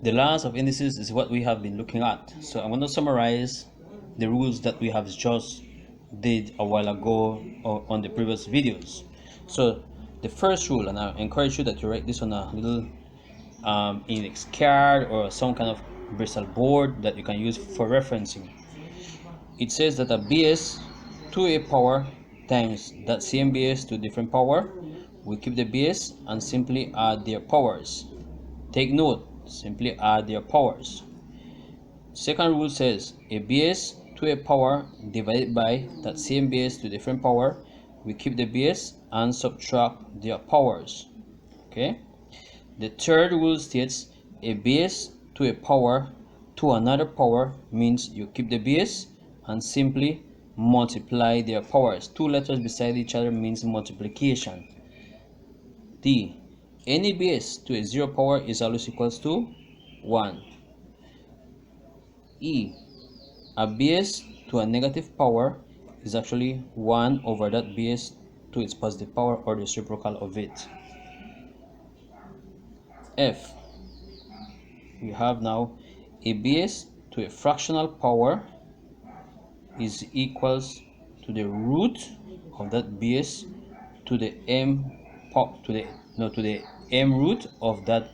The laws of indices is what we have been looking at. So I'm going to summarize the rules that we have just did a while ago on the previous videos. So the first rule, and I encourage you that you write this on a little index card or some kind of Bristol board that you can use for referencing. It says that a base to a power times that same base to different power, we keep the base and simply add their powers. Take note, simply add their powers. Second rule says a base to a power divided by that same base to different power, we keep the base and subtract their powers. Okay. The third rule states a base to a power to another power means you keep the base and simply multiply their powers. Two letters beside each other means multiplication. D. Any base to a zero power is always equals to 1. E. A base to a negative power is actually 1 over that base to its positive power or the reciprocal of it. F. We have now a base to a fractional power is equals to the root of that base to the to the m root of that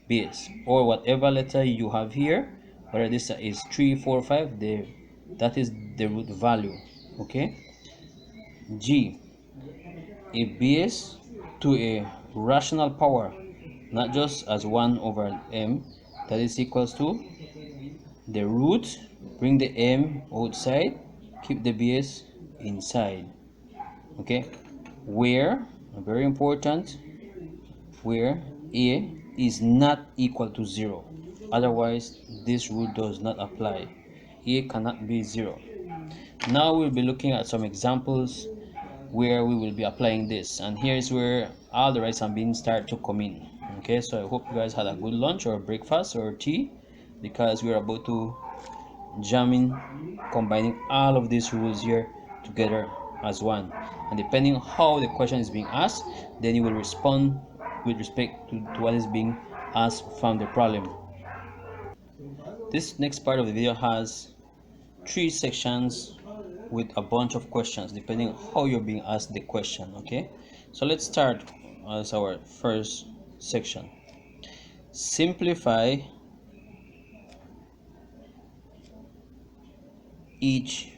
base, or whatever letter you have here, whether this is 3, 4, 5, that is the root value. Okay. G. A base to a rational power, not just as 1 over m, that is equals to the root, bring the m outside, keep the base inside. Okay. Where, very important, where a is not equal to 0, otherwise this rule does not apply. A cannot be 0. Now we'll be looking at some examples where we will be applying this, and here is where all the rights and beans start to come in. Okay, so I hope you guys had a good lunch or breakfast or tea, because we're about to jam in, combining all of these rules here together as one, and depending how the question is being asked, then you will respond with respect to what is being asked from the problem. This next part of the video has 3 sections with a bunch of questions depending on how you're being asked the question. Okay, so let's start as our first section. Simplify each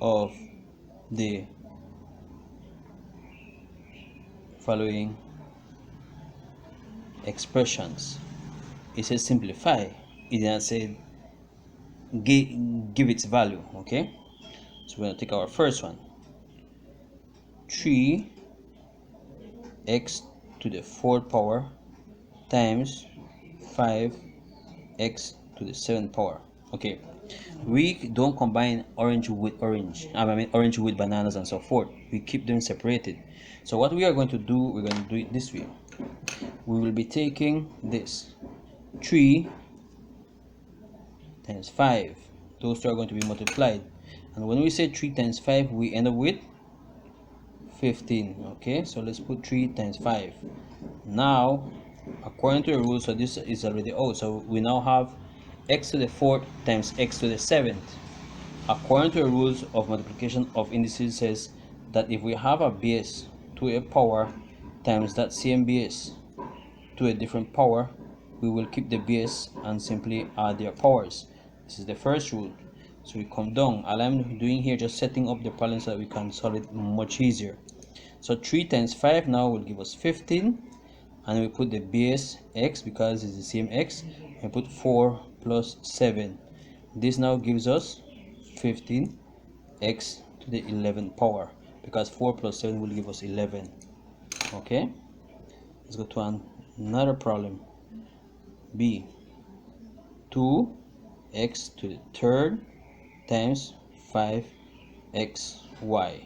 of the following expressions. It says simplify, it didn't say give its value. Okay, so we're going to take our first one. 3x to the 4th power times 5x to the 7th power. Okay, we don't combine orange with orange, I mean orange with bananas and so forth. We keep them separated. So what we are going to do, we're going to do it this way. We will be taking this 3 times 5, those two are going to be multiplied, and when we say 3 times 5, we end up with 15. Okay, so let's put 3 times 5. Now according to the rule, so this is already out, so we now have x to the 4th times x to the 7th. According to the rules of multiplication of indices, says that if we have a base to a power times that same base to a different power, we will keep the base and simply add their powers. This is the first rule. So we come down. All I'm doing here, just setting up the problem so that we can solve it much easier. So 3 times 5 now will give us 15, and we put the base x because it's the same x, and put 4 plus 7. This now gives us 15x to the 11th power, because 4 plus 7 will give us 11. Okay, let's go to another problem. B. 2x to the 3rd times 5xy.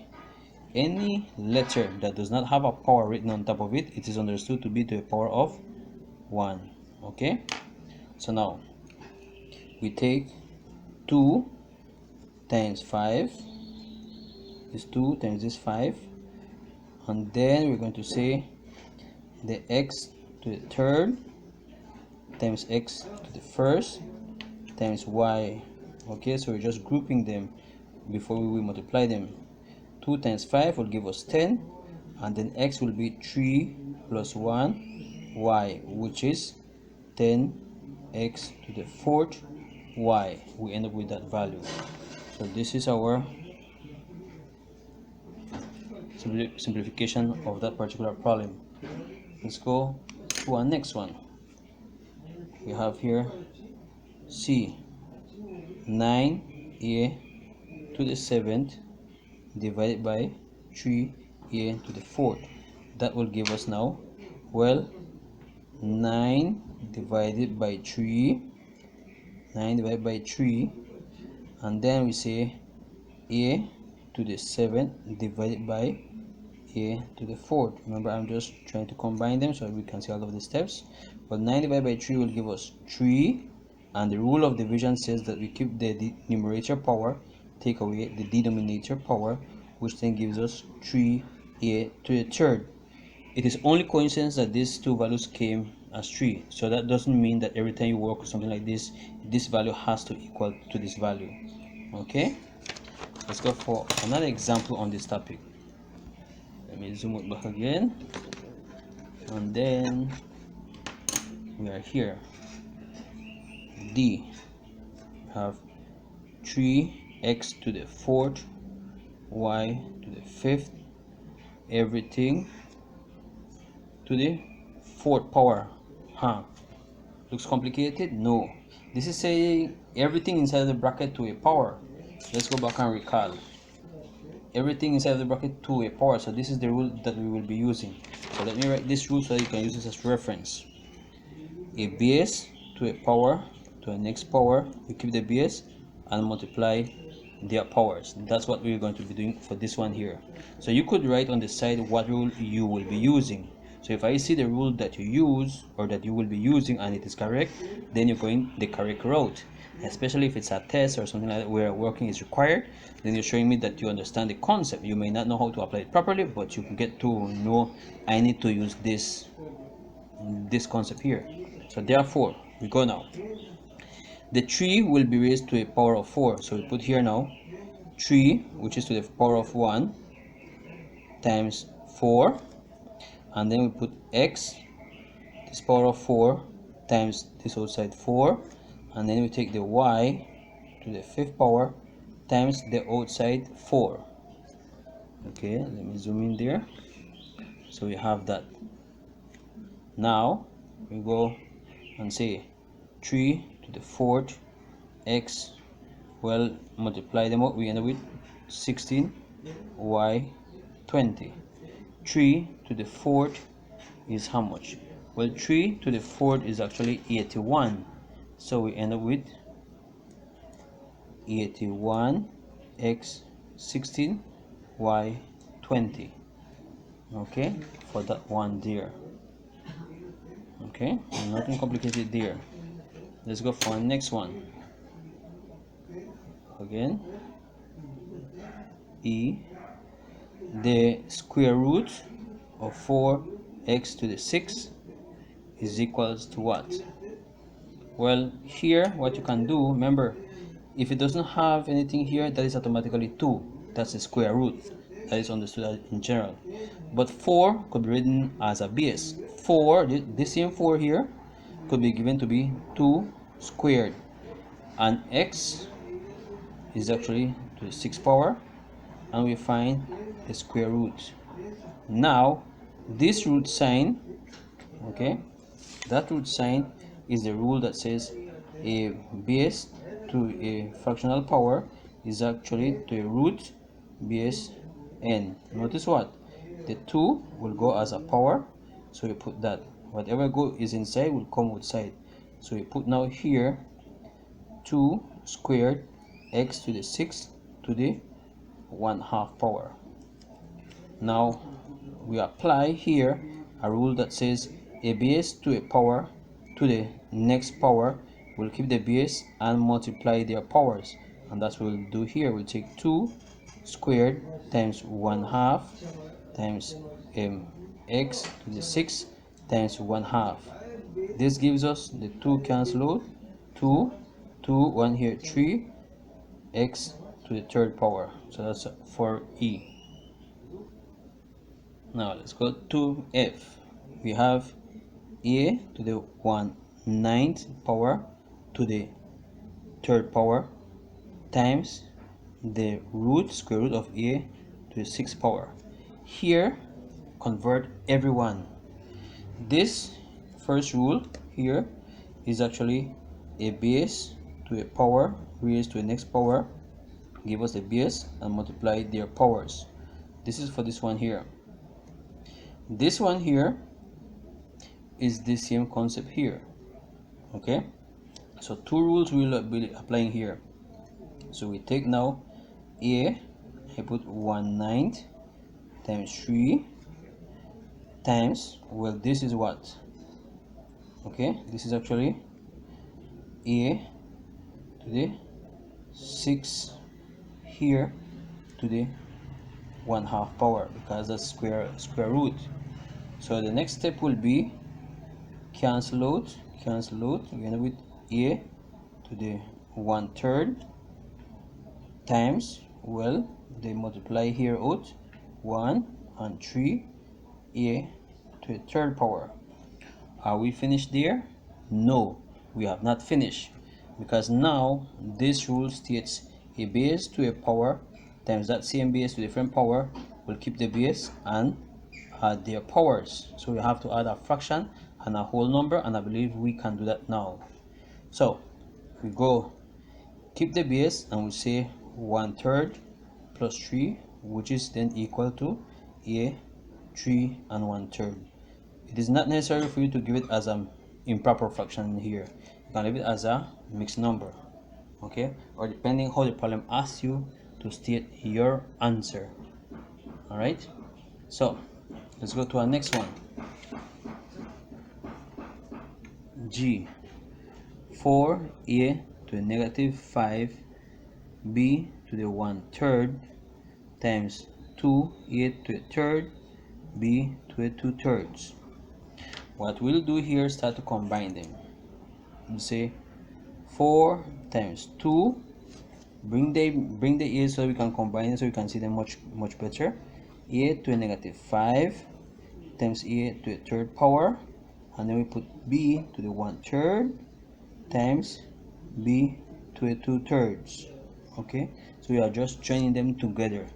Any letter that does not have a power written on top of it, it is understood to be to the power of 1. Okay, so now we take 2 times 5, this 2 times this 5, and then we're going to say the x to the 3rd times x to the first times y. Okay, so we're just grouping them before we will multiply them. 2 times 5 will give us 10, and then x will be 3 plus 1 y, which is 10x to the fourth y. We end up with that value. So this is our simplification of that particular problem. Let's go to our next one. We have here C, 9a to the 7th divided by 3a to the 4th. That will give us now, well, 9 divided by 3, and then we say a to the 7th divided by a to the 4th. Remember, I'm just trying to combine them so we can see all of the steps. But 9 divided by 3 will give us 3, and the rule of division says that we keep the numerator power, take away the denominator power, which then gives us 3a to the third. It is only coincidence that these two values came as 3, so that doesn't mean that every time you work with something like this value has to equal to this value. Okay, let's go for another example on this topic. Let me zoom it back again, and then we are here. D, have 3x to the fourth, y to the fifth, everything to the fourth power. Looks complicated? No. This is saying everything inside the bracket to a power. Let's go back and recall. Everything inside the bracket to a power. So this is the rule that we will be using. So let me write this rule so that you can use this as reference. A base to a power to a next power, you keep the base and multiply their powers. That's what we're going to be doing for this one here. So you could write on the side what rule you will be using. So if I see the rule that you use or that you will be using and it is correct, then you're going the correct route. Especially if it's a test or something like that where working is required, then you're showing me that you understand the concept. You may not know how to apply it properly, but you can get to know I need to use this concept here. So therefore, we go now. The 3 will be raised to a power of 4. So we put here now 3, which is to the power of 1, times 4. And then we put x, this power of 4, times this outside 4. And then we take the y to the 5th power, times the outside 4. Okay, let me zoom in there. So we have that. Now we go and say 3 to the 4th x, well, multiply them up, we end up with 16 y 20. 3 to the 4th is how much? Well, 3 to the 4th is actually 81, so we end up with 81 x 16 y 20. Okay, for that one there. Okay, nothing complicated there. Let's go for the next one. Again, E, the square root of 4x to the 6 is equals to what? Well, here what you can do, remember, if it doesn't have anything here, that is automatically 2. That's the square root. That is understood in general. But 4 could be written as a base. 4, this same 4 here, could be given to be 2 squared. And x is actually to the 6th power. And we find the square root. Now, this root sign, okay, that root sign is the rule that says a base to a fractional power is actually to a root base n. Notice what? The 2 will go as a power, so we put that. Whatever is inside will come outside. So we put now here 2 squared x to the 6th to the 1/2 power. Now we apply here a rule that says a base to a power to the next power will keep the base and multiply their powers, and that's what we'll do here. We'll take 2 squared times 1/2 times x to the 6 times 1/2. This gives us the 2 cancel out, 2, 2, 1 here, 3, x to the third power. So that's for E. Now let's go to F. We have A to the 1/9 power to the third power times the square root of A to the 6th power. Here, convert everyone. This first rule here is actually a base to a power raised to the next power, give us the base and multiply their powers. This is for this one here. This one here is the same concept here. Okay, so two rules we will be applying here. So we take now A, I put 1/9 times 3 times, well, this is what? Okay, this is actually A to the 6 here to the 1/2 power, because that's square root. So the next step will be cancel out, we end up with A to the 1/3 times, well, they multiply here out, 1 and 3, A to the third power. Are we finished there? No, we have not finished, because now this rule states a base to a power times that same base to different power will keep the base and add their powers. So we have to add a fraction and a whole number, and I believe we can do that now. So we go keep the base and we say 1/3 plus 3, which is then equal to A 3 and 1/3. It is not necessary for you to give it as an improper fraction here. You can leave it as a mixed number, okay, or depending how the problem asks you to state your answer. All right, so let's go to our next one. G, 4A to the negative 5B to the 1/3 times 2A to the third B to the 2/3. What we'll do here is start to combine them. We'll say 4 times 2, bring the A so we can combine it, so we can see them much better. A to the negative 5 times A to the third power, and then we put B to the 1/3 times B to the 2/3. Okay, so we are just joining them together.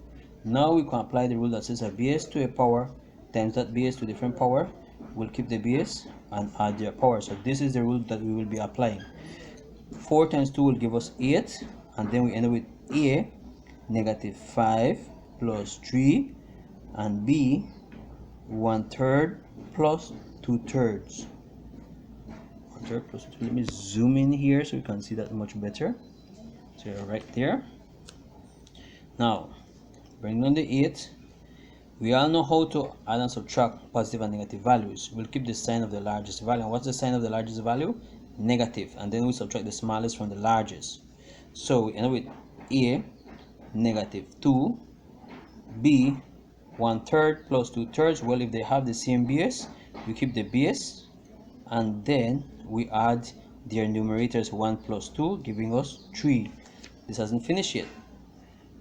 Now we can apply the rule that says a base to a power times that base to different power will keep the base and add their power. So this is the rule that we will be applying. 4 times 2 will give us 8, and then we end up with A negative 5 plus 3 and B 1/3 plus 2/3. 1/3 plus 2. Let me zoom in here so you can see that much better. So you're right there. Now bring down the 8. We all know how to add and subtract positive and negative values. We'll keep the sign of the largest value. And what's the sign of the largest value? Negative. And then we subtract the smallest from the largest. So we end up with A negative 2, B 1/3 plus 2/3. Well, if they have the same base, we keep the base, and then we add their numerators 1 plus 2, giving us 3. This hasn't finished yet.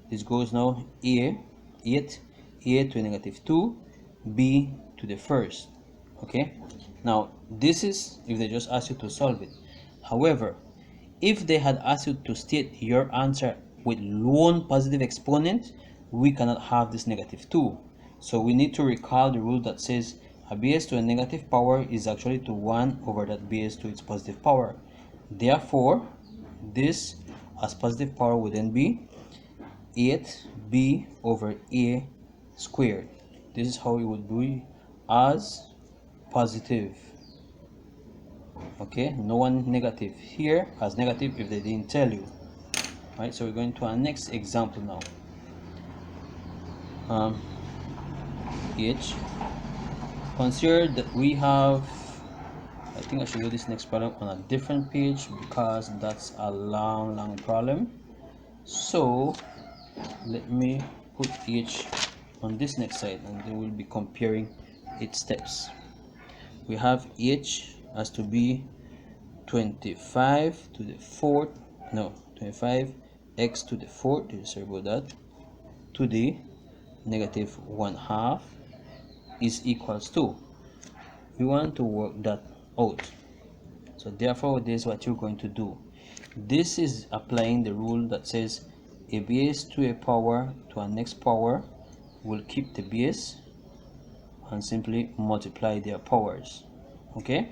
This goes now A 8, A to negative 2, B to the first. Okay, now this is if they just ask you to solve it. However, if they had asked you to state your answer with lone positive exponent, we cannot have this negative 2. So we need to recall the rule that says a base to a negative power is actually to 1 over that base to its positive power. Therefore, this as positive power would then be 8b over A squared. This is how it would be as positive. Okay, no one negative here as negative if they didn't tell you. Right, so we're going to our next example now. H, consider that we have, I think I should do this next problem on a different page because that's a long problem. So let me put H on this next side, and then we'll be comparing its steps. We have H has to be 25 to the fourth, no, 25 x to the fourth, sorry about that, to the negative 1/2 is equals to, we want to work that out. So therefore, this is what you're going to do. This is applying the rule that says a base to a power to a next power will keep the base and simply multiply their powers. Okay,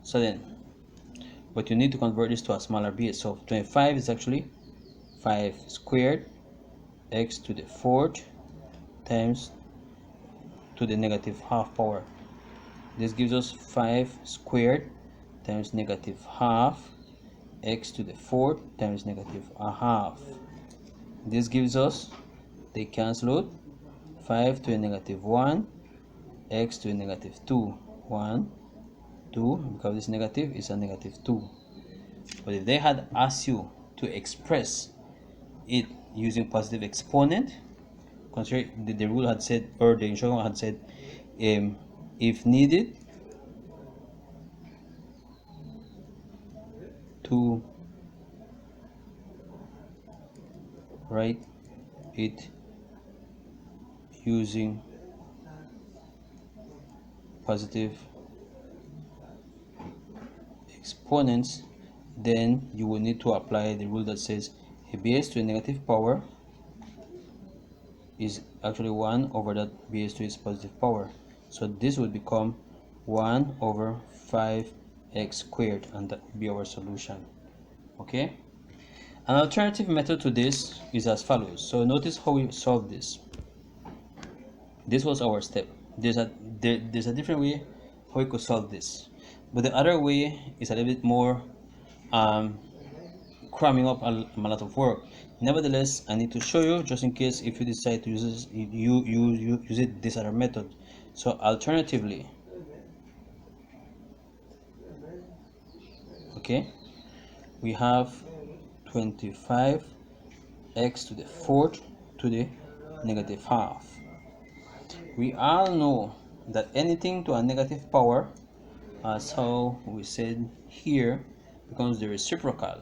so then, but you need to convert this to a smaller base. So 25 is actually 5 squared x to the fourth times to the negative half power. This gives us 5 squared times negative half x to the fourth times negative a half. This gives us, they cancel out, 5 to a negative 1, x to a negative 2, 1, 2, because this negative is a negative 2. But if they had asked you to express it using positive exponent, consider the rule had said, or the instruction had said, if needed to write it using positive exponents, then you will need to apply the rule that says a base to a negative power is actually 1 over that base to its positive power. So this would become 1 over 5x squared, and that would be our solution. Okay, an alternative method to this is as follows. So notice how we solve this. This was our step. There's a different way how we could solve this, but the other way is a little bit more cramming up a lot of work. Nevertheless, I need to show you, just in case if you decide to use this, you use it this other method. So alternatively, okay, we have 25 x to the fourth to the negative half. We all know that anything to a negative power, as how we said here, becomes the reciprocal.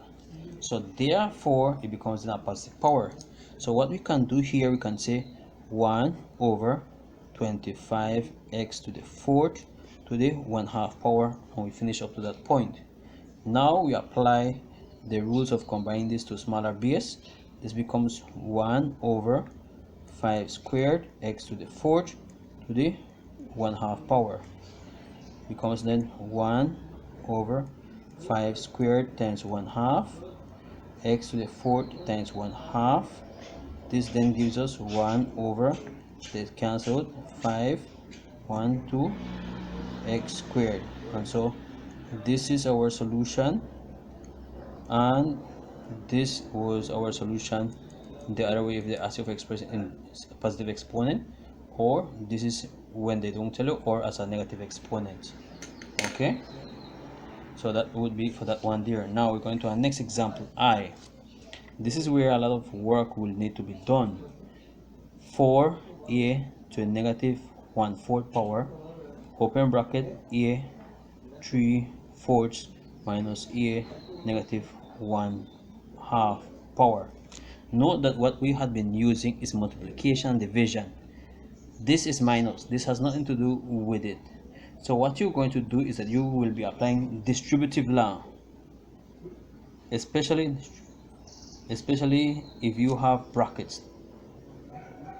So therefore it becomes a positive power. So what we can do here, we can say 1 over 25x to the fourth to the 1/2 power, and we finish up to that point. Now we apply the rules of combining this to smaller base. This becomes 1 over 5 squared x to the fourth to the 1/2 power. Becomes then 1 over 5 squared times 1/2 x to the fourth times 1/2. This then gives us 1 over, this cancelled, 5, 1, 2, x squared. And so this is our solution, and this was our solution the other way if they ask you for expressing in positive exponent, or this is when they don't tell you, or as a negative exponent. Okay, so that would be for that one there. Now we're going to our next example, I. This is where a lot of work will need to be done. 4a to a negative 1/4 power, open bracket, a 3/4 minus a negative 1/2 power. Note that what we had been using is multiplication and division. This is minus, this has nothing to do with it. So what you're going to do is that you will be applying distributive law, especially if you have brackets.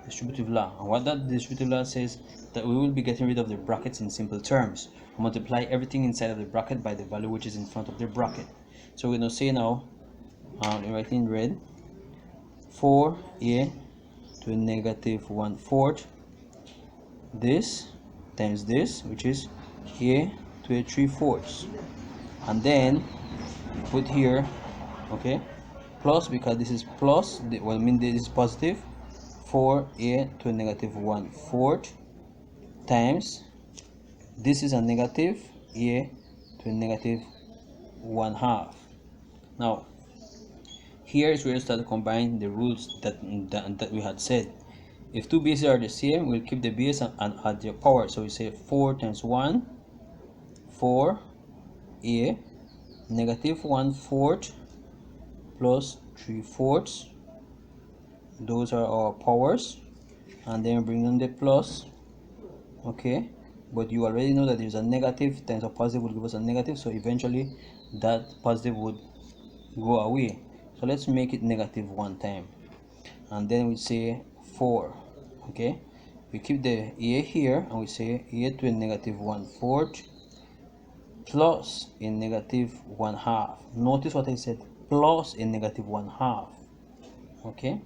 Distributive law, and what that distributive law says, that we will be getting rid of the brackets in simple terms, multiply everything inside of the bracket by the value which is in front of the bracket. So we're going to say now, write in red, 4a to a negative 1/4, this times this, which is a to a 3/4, and then put here, okay, plus, because this is plus, well, mean this is positive, 4a to a negative 1/4 times, this is a negative, a to a negative 1/2. Now here is where you start to combine the rules that we had said. If two bases are the same, we'll keep the base and add their power. So we say 4 times 1, 4 a negative 1/4 plus 3/4. Those are our powers, and then bring in the plus. Okay, but you already know that there's a negative times a positive will give us a negative, so eventually that positive would go away. So let's make it negative one time, and then we say 4. Okay, we keep the a here and we say a to a negative 1/4 plus a negative 1/2. Notice what I said, plus a negative 1/2. Okay,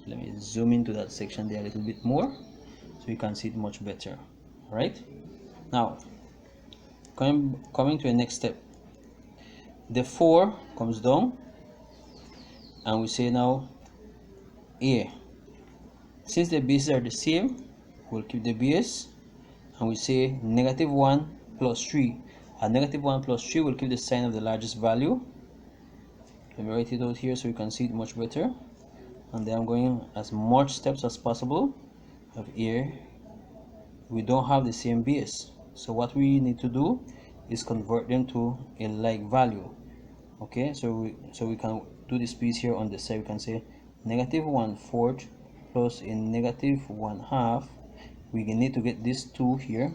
let me zoom into that section there a little bit more so you can see it much better. All right, now coming to the next step, the 4 comes down and we say now a. Since the bases are the same, we'll keep the base and we say negative 1 plus 3. A negative 1 plus 3 will keep the sign of the largest value. Let me write it out here so you can see it much better. And then I'm going as much steps as possible. Of here, we don't have the same base, so what we need to do is convert them to a like value. Okay, so we can do this piece here on the side. We can say negative 1/4 plus a negative 1/2. We need to get this 2 here,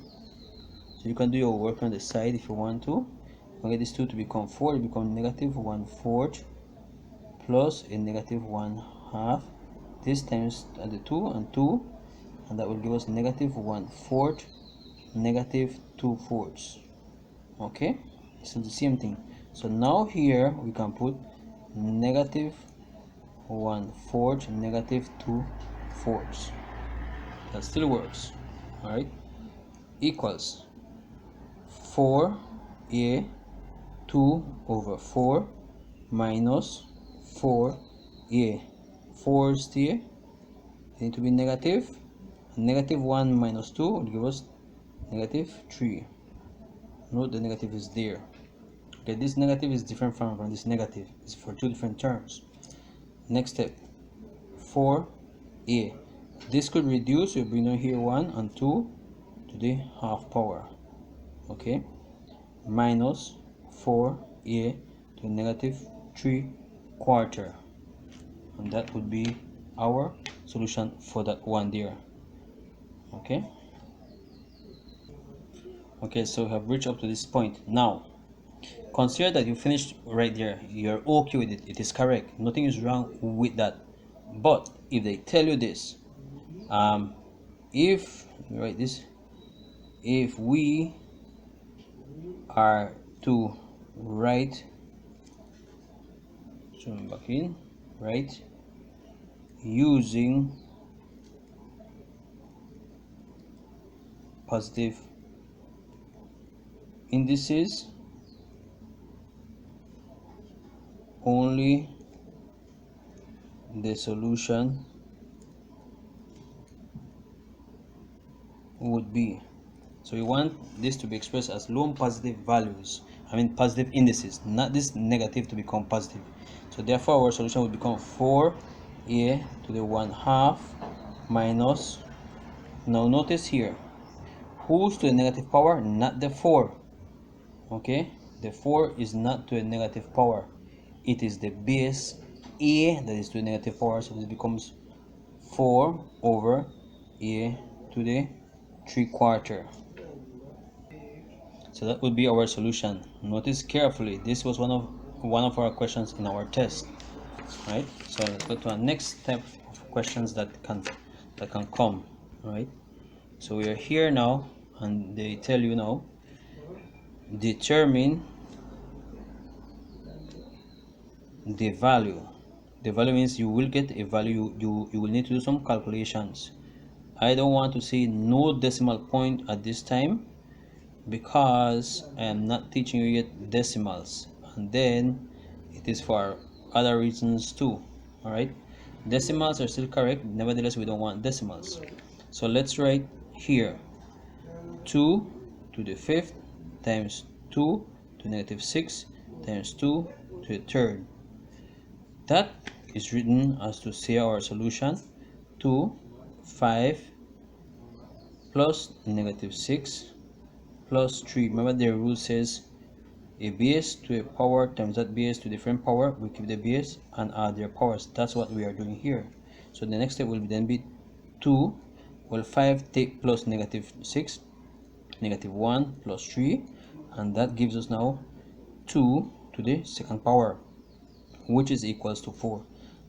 so you can do your work on the side if you want to. You can get this 2 to become 4. It becomes negative 1/4 plus a negative 1/2. This times the 2 and 2, and that will give us negative 1/4 negative 2/4. Okay, so the same thing. So now here we can put negative 1/4 negative 2/4. That still works. All right, equals 4a 2 over 4 minus 4a. 4 is here, it need to be negative. Negative 1 minus 2 will give us negative 3. Note the negative is there. Okay, this negative is different from this negative. It's for two different terms. Next step, 4a. This could reduce. You bring down here 1 and 2 to the half power. Okay, minus 4a to negative 3/4, and that would be our solution for that one there. Okay. Okay, so we have reached up to this point. Now consider that you finished right there. You're okay with it. It is correct. Nothing is wrong with that. But if they tell you this, if write this, if we are to write, zoom back in, right, using positive indices only, the solution would be, so you want this to be expressed as lone positive values, positive indices, not this negative to become positive. So therefore our solution would become 4a to the 1/2 minus, now notice here, who's to the negative power? Not the 4. Okay, the 4 is not to a negative power, it is the base a that is to the negative power. So this becomes 4 over a to the 3/4. So that would be our solution. Notice carefully, this was one of our questions in our test, right? So let's go to our next step of questions that can come, right? So we are here now, and they tell you now, determine the value. The value means you will get a value. You will need to do some calculations. I don't want to say no decimal point at this time because I am not teaching you yet decimals, and then it is for other reasons too. All right, decimals are still correct, nevertheless we don't want decimals. So let's write here 2 to the 5th times 2 to negative 6 times 2 to the 3rd. That is written as to say our solution 2 5 plus negative 6 plus 3. Remember the rule says a base to a power times that base to different power, we keep the base and add their powers. That's what we are doing here. So the next step will then be 2, well 5 take plus negative 6, negative 1 plus 3, and that gives us now 2 to the second power, which is equals to 4.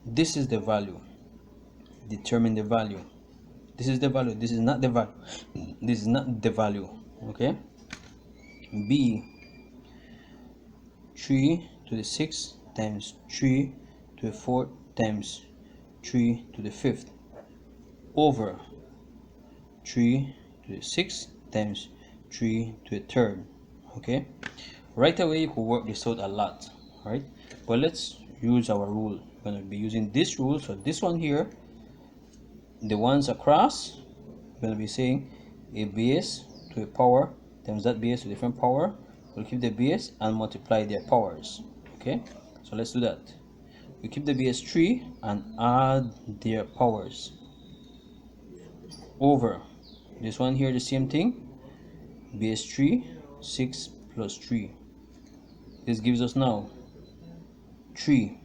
This is the value. Determine the value. This is the value. This is not the value. This is not the value. Okay. B, 3 to the 6 times 3 to the 4 times 3 to the 5th over 3 to the 6 times 3 to the 3rd. Okay, right away you could work this out a lot, right? But let's use our rule. We're going to be using this rule. So this one here, the ones across, we're going to be saying a base to a power times that base to different power. We'll keep the base and multiply their powers. Okay, so let's do that. We keep the base 3 and add their powers over this one here, the same thing, base 3, 6 plus 3. This gives us now 3,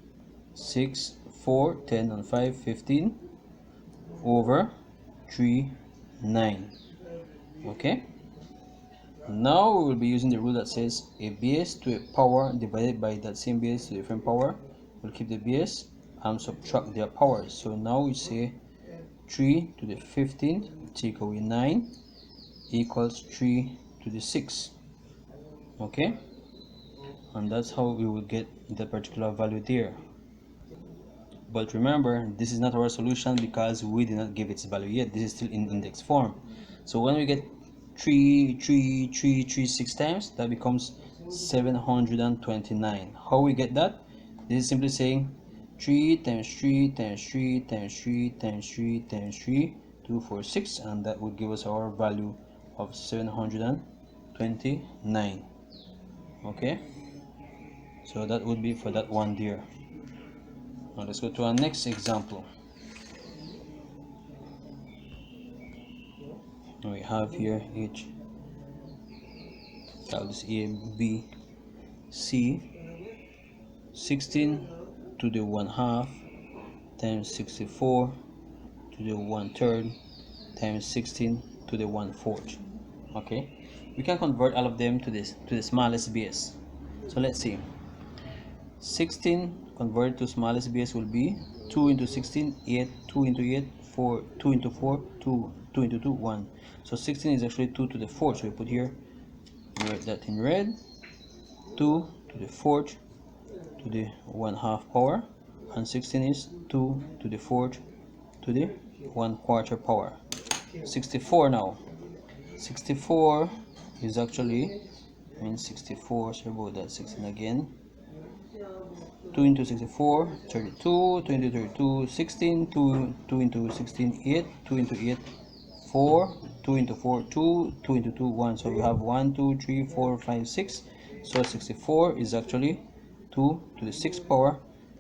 6, 4, 10 and 5, 15 over 3, 9. Okay, now we will be using the rule that says a base to a power divided by that same base to a different power. We'll keep the base and subtract their powers. So now we say 3 to the 15th, take away 9, equals 3 to the 6. Okay, and that's how we will get that particular value there. But remember, this is not our solution because we did not give its value yet. This is still in index form. So when we get 6 times, that becomes 729. How we get that? This is simply saying 3 times 3 times 3 times 3 times 3 times 3, 2, 4, 6, and that would give us our value of 729. Okay, so that would be for that one there. Now let's go to our next example. We have here H, call this A, B, C, 16 to the 1/2 times 64 to the 1/3 times 16 to the 1/4. Okay, we can convert all of them to the smallest base. So let's see, 16 converted to smallest base will be 2 into 16, 8, 2 into 8, 4, 2 into 4, 2, 2 into 2, 1. So 16 is actually 2 to the 4th. So we put here, write that in red, 2 to the 4th to the 1/2 power, and 16 is 2 to the 4th to the 1/4 power. 64 now. 64 is actually, 64, sorry about that, 16 again. 2 into 64, 32, 2 into 32, 16, 2 into 16, 8, 2 into 8, 4, 2 into 4, 2, 2 into 2, 1. So we have 1, 2, 3, 4, 5, 6. So 64 is actually 2 to the 6th power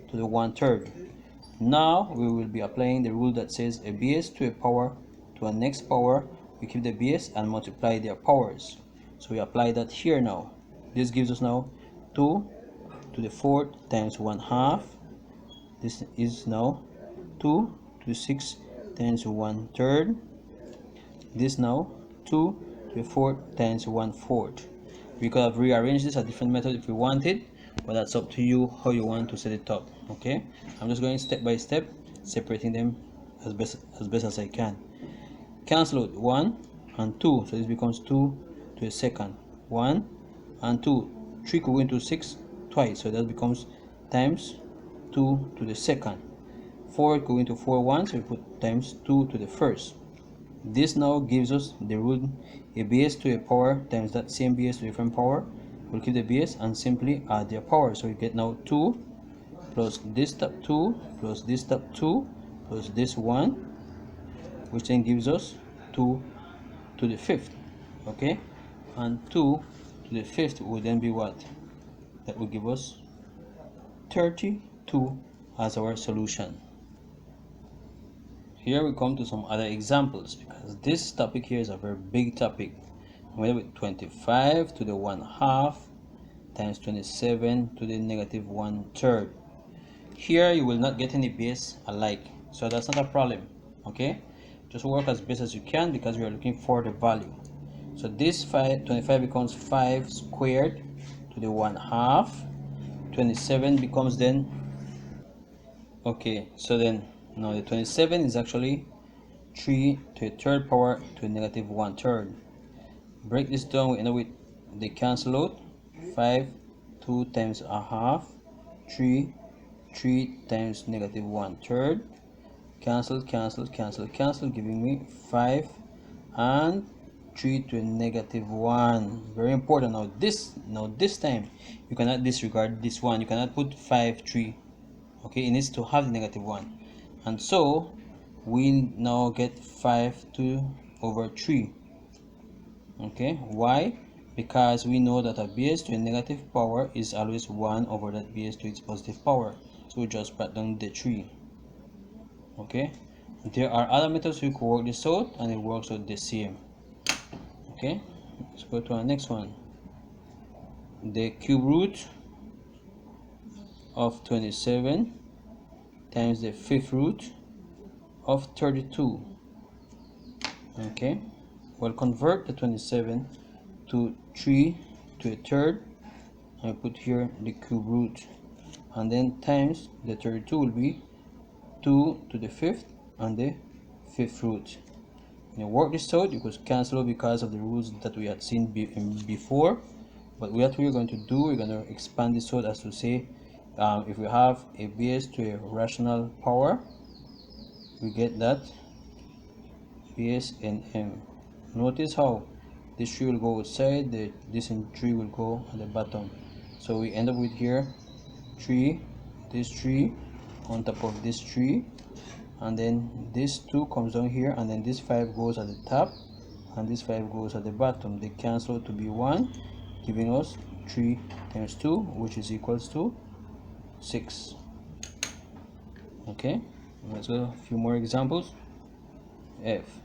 to the 1/3. Now we will be applying the rule that says a base to a power to a next power. We keep the base and multiply their powers. So we apply that here now. This gives us now 2 to the 4th times 1/2. This is now 2 to the 6th times 1/3. This now 2 to the 4th times 1/4. We could have rearranged this a different method if we wanted, but that's up to you how you want to set it up. Okay, I'm just going step by step, separating them as best as I can. Cancel out 1 and 2, so this becomes 2 to the 2nd, 1 and 2. 3 could go into 6 twice, so that becomes times 2 to the 2nd. 4 could go into 4 once, so we put times 2 to the 1st. This now gives us the rule a base to a power times that same base to a different power. We'll keep the base and simply add their power. So we get now 2 plus this top 2 plus this top 2 plus this 1, which then gives us 2 to the 5th. Okay, and 2 to the 5th would then be what? That will give us 32 as our solution. Here we come to some other examples, because this topic here is a very big topic. We have 25 to the 1/2 times 27 to the negative 1/3. Here you will not get any base alike, so that's not a problem. Okay, just work as best as you can because we are looking for the value. So this 25 becomes 5 squared to the 1/2. 27 becomes then, okay, so then now the 27 is actually 3 to the third power to the negative 1/3. Break this down, we end up with the cancel out. 5, 2 times a half, 3 times negative 1/3. Cancel, cancel, cancel, cancel, giving me 5 and 3 to a negative 1. Very important. Now this time you cannot disregard this one. You cannot put 5 3. Okay, it needs to have the negative 1, and so we now get 5 2 over 3. Okay, why? Because we know that a base to a negative power is always 1 over that base to its positive power, so we just write down the 3. Okay, there are other methods we could work this out and it works out the same. Okay, let's go to our next one. The cube root of 27 times the fifth root of 32. Okay, we'll convert the 27 to 3 to a third, and put here the cube root, and then times the 32 will be 2 to the fifth and the fifth root. When you work this out, you could cancel because of the rules that we had seen before, but what we're going to do, we're going to expand this out as to say, if we have a base to a rational power, we get that base in m. Notice how this 3 will go outside, this in 3 will go at the bottom, so we end up with here 3, this 3 on top of this 3, and then this 2 comes down here, and then this 5 goes at the top and this 5 goes at the bottom. They cancel to be 1, giving us 3 times 2, which is equals to 6. Okay, let's go a few more examples. F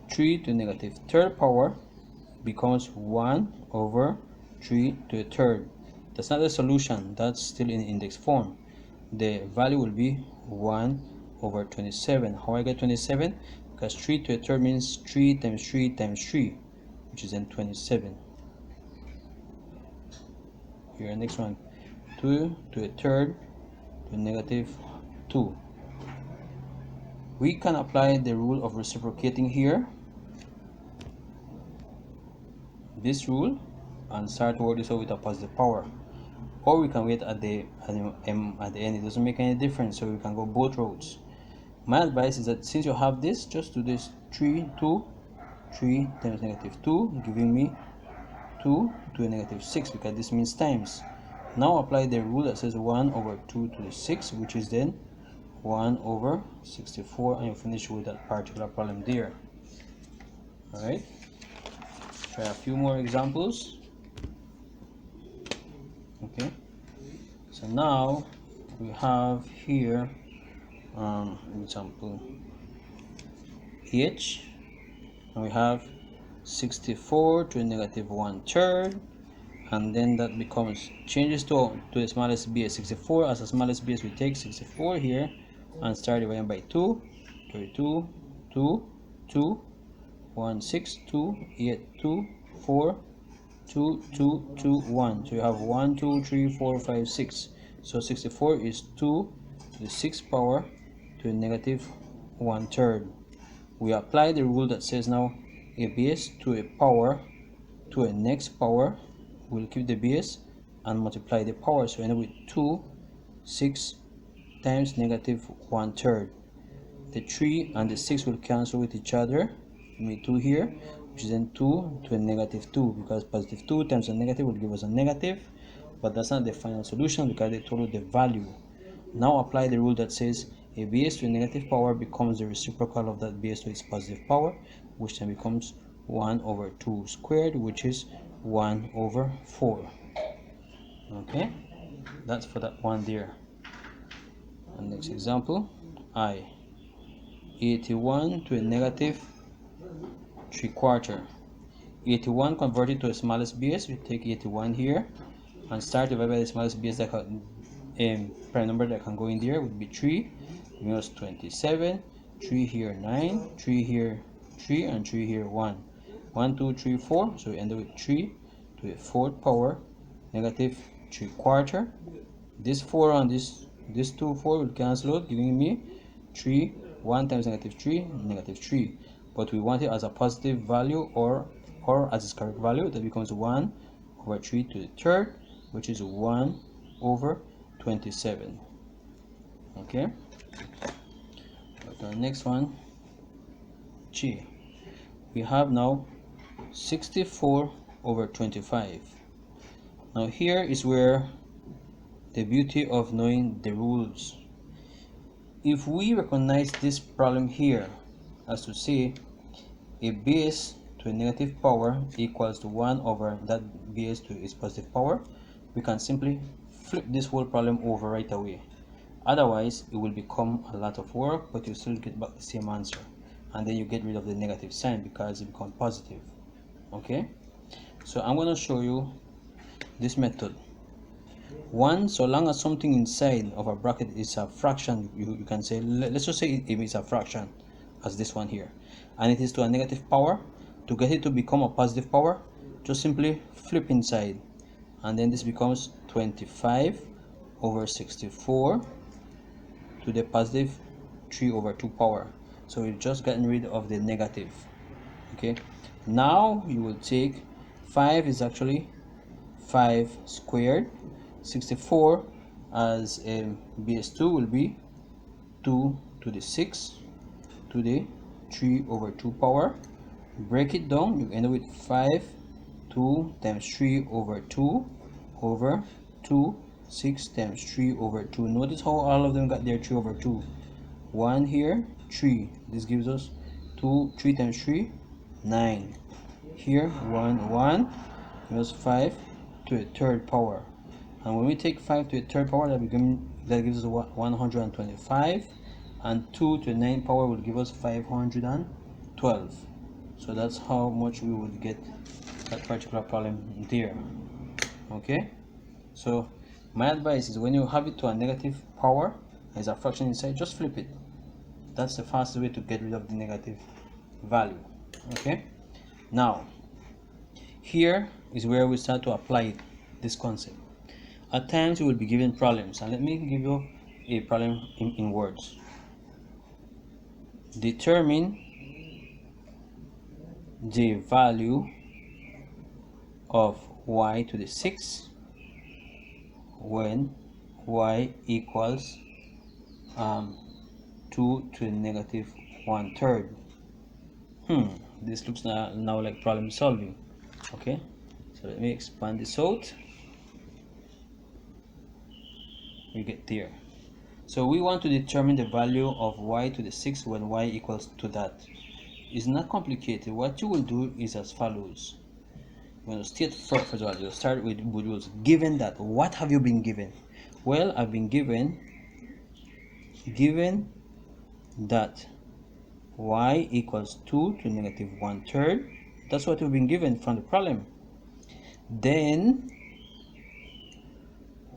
3 to the negative third power becomes 1 over 3 to the third. That's not the solution, that's still in index form. The value will be 1 over 27. How I get 27? Because 3 to the third means 3 times 3 times 3, which is then 27. Here, next one, 2 to the third to the negative 2. We can apply the rule of reciprocating here, this rule, and start to work this out with a positive power, or we can wait at the m at the end. It doesn't make any difference, so we can go both routes. My advice is that since you have this, just do this 3 times negative 2, giving me 2 to a negative 6, because this means times. Now apply the rule that says 1 over 2 to the 6, which is then 1 over 64, and you finish with that particular problem there. Alright, try a few more examples. Okay, so now we have here example H, and we have 64 to a negative 1/3, and then that becomes changes to the smallest base 64. As the smallest base, we take 64 here and start dividing by 2, 32, 2, 2, 1, 6, 2, 8, 2, 4, 2, 2, 2, 1. So you have 1, 2, 3, 4, 5, 6. So 64 is 2 to the 6th power to a negative 1/3. We apply the rule that says now a base to a power to a next power will keep the base and multiply the power, so we end up with 2 6 times negative 1/3. The 3 and the 6 will cancel with each other, give me 2 here, which is then 2 to a negative 2, because positive 2 times a negative will give us a negative, but that's not the final solution because they told you the value. Now apply the rule that says a base to a negative power becomes the reciprocal of that base to its positive power, which then becomes 1 over 2 squared, which is 1 over 4. Okay, that's for that one there. And next example, I 81 to a negative 3/4. 81 converted to a smallest base, we take 81 here, and start divided by the smallest base that can, prime number that can go in there would be 3, giving us 27. 3 here 9, 3 here 3, and 3 here 1. 1, 2, 3, 4. So we end up with 3 to the 4th power negative 3/4. This 4 and this 2 4 will cancel out, giving me 3. 1 times negative 3, negative 3. But we want it as a positive value or as its correct value. That becomes 1 over 3 to the 3rd, which is 1 over 27. Okay, the next one, G. We have now 64 over 25. Now here is where the beauty of knowing the rules. If we recognize this problem here as to say a base to a negative power equals to 1 over that base to its positive power, we can simply flip this whole problem over right away. Otherwise, it will become a lot of work, but you still get back the same answer, and then you get rid of the negative sign because it becomes positive. Okay, so I'm going to show you this method. One, so long as something inside of a bracket is a fraction, you can say, let's just say it is a fraction, as this one here, and it is to a negative power. To get it to become a positive power, just simply flip inside, and then this becomes 25 over 64 to the positive 3 over 2 power. So we've just gotten rid of the negative. Okay, now you will take 5 is actually 5 squared. 64 as base 2 will be 2 to the 6 to the 3 over 2 power. Break it down, you end up with 5 2 times 3 over 2 over 2 6 times 3 over 2. Notice how all of them got their 3 over 2. 1 here 3, this gives us 3 times 3 9. Here 1 1 gives 5 to the 3rd power, and when we take 5 to the 3rd power, that gives us 125, and 2 to the 9th power will give us 512. So that's how much we would get that particular problem there. Okay, so my advice is when you have it to a negative power as a fraction inside, just flip it. That's the fastest way to get rid of the negative value. Okay, now here is where we start to apply this concept. At times you will be given problems, and let me give you a problem in words. Determine the value of y to the 6 when y equals 2 to the negative 1/3. This looks now like problem solving. Okay, so let me expand this out. We get there. So we want to determine the value of y to the 6 when y equals to that. It's not complicated. What you will do is as follows. You're going to state first of all, you'll start with rules. Given that, what have you been given? Well, I've been given that y equals 2 to negative 1/3. That's what we've been given from the problem. Then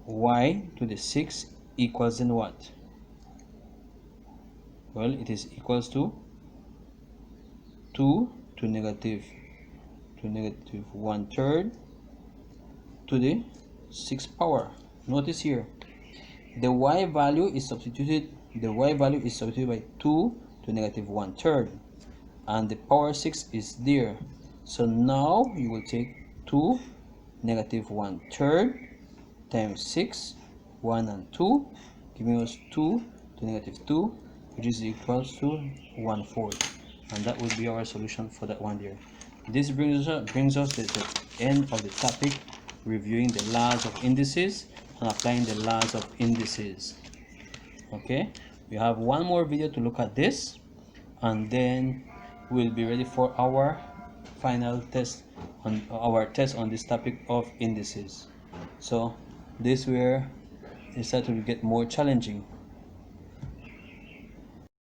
y to the 6 equals in what? Well, it is equals to 2 to negative 1/3 to the 6th power. Notice here the y value is substituted by 2 to negative 1/3, and the power 6 is there. So now you will take 2 negative 1/3 times 6, 1 and 2, giving us 2 to negative 2, which is equals to 1/4, and that will be our solution for that one there. This brings us to the end of the topic, reviewing the laws of indices and applying the laws of indices. Okay, we have one more video to look at this, and then we'll be ready for our final test on this topic of indices. So this where it started to get more challenging.